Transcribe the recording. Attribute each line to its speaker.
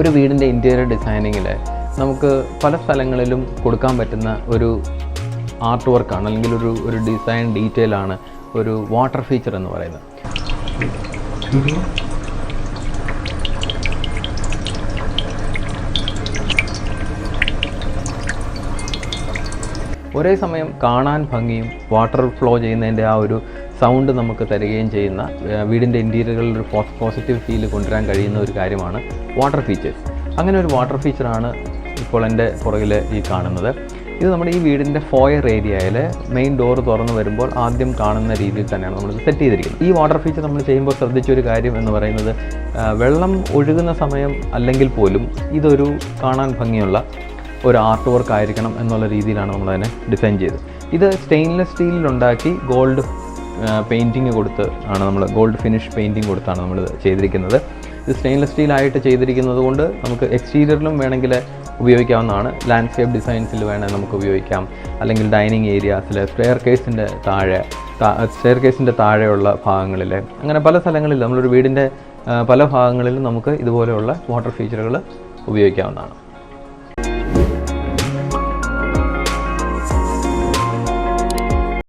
Speaker 1: ഒരു വീടിൻ്റെ ഇൻറ്റീരിയർ ഡിസൈനിങ്ങിൽ നമുക്ക് പല സ്ഥലങ്ങളിലും കൊടുക്കാൻ പറ്റുന്ന ഒരു ആർട്ട് വർക്കാണ്, അല്ലെങ്കിൽ ഒരു ഡിസൈൻ ഡീറ്റെയിൽ ആണ് ഒരു വാട്ടർ ഫീച്ചർ എന്ന് പറയുന്നത്. ഒരേ സമയം കാണാൻ ഭംഗിയും വാട്ടർ ഫ്ലോ ചെയ്യുന്നതിൻ്റെ ആ ഒരു സൗണ്ട് നമുക്ക് തരികയും ചെയ്യുന്ന, വീടിൻ്റെ ഇൻറ്റീരിയറുകളിൽ ഒരു പോസിറ്റീവ് ഫീൽ കൊണ്ടുവരാൻ കഴിയുന്ന ഒരു കാര്യമാണ് വാട്ടർ ഫീച്ചേഴ്സ്. അങ്ങനെ ഒരു വാട്ടർ ഫീച്ചറാണ് ഇപ്പോൾ എൻ്റെ പുറകിൽ ഈ കാണുന്നത്. ഇത് നമ്മുടെ ഈ വീടിൻ്റെ ഫോയർ ഏരിയയിൽ മെയിൻ ഡോർ തുറന്ന് വരുമ്പോൾ ആദ്യം കാണുന്ന രീതിയിൽ തന്നെയാണ് നമ്മൾ സെറ്റ് ചെയ്തിരിക്കുന്നത്. ഈ വാട്ടർ ഫീച്ചർ നമ്മൾ ചെയ്യുമ്പോൾ ശ്രദ്ധിച്ചൊരു കാര്യം എന്ന് പറയുന്നത്, വെള്ളം ഒഴുകുന്ന സമയം അല്ലെങ്കിൽ പോലും ഇതൊരു കാണാൻ ഭംഗിയുള്ള ഒരു ആർട്ട് വർക്ക് ആയിരിക്കണം എന്നുള്ള രീതിയിലാണ് നമ്മളതിനെ ഡിസൈൻ ചെയ്തത്. ഇത് സ്റ്റെയിൻലെസ് സ്റ്റീലിലുണ്ടാക്കി ഗോൾഡ് പെയിൻറ്റിങ് കൊടുത്ത് ആണ് നമ്മൾ, ഗോൾഡ് ഫിനിഷ് പെയിൻറ്റിങ് കൊടുത്താണ് നമ്മൾ ചെയ്തിരിക്കുന്നത്. ഇത് സ്റ്റെയിൻലെസ് സ്റ്റീലായിട്ട് ചെയ്തിരിക്കുന്നത് കൊണ്ട് നമുക്ക് എക്സ്റ്റീരിയറിലും വേണമെങ്കിൽ ഉപയോഗിക്കാവുന്നതാണ്. ലാൻഡ്സ്കേപ്പ് ഡിസൈൻസിൽ വേണമെങ്കിൽ നമുക്ക് ഉപയോഗിക്കാം, അല്ലെങ്കിൽ ഡൈനിങ് ഏരിയാസിൽ, സ്റ്റെയർ കേസിൻ്റെ താഴെയുള്ള ഭാഗങ്ങളിൽ, അങ്ങനെ പല സ്ഥലങ്ങളിൽ നമ്മളൊരു വീടിൻ്റെ പല ഭാഗങ്ങളിലും നമുക്ക് ഇതുപോലെയുള്ള വാട്ടർ ഫീച്ചറുകൾ ഉപയോഗിക്കാവുന്നതാണ്.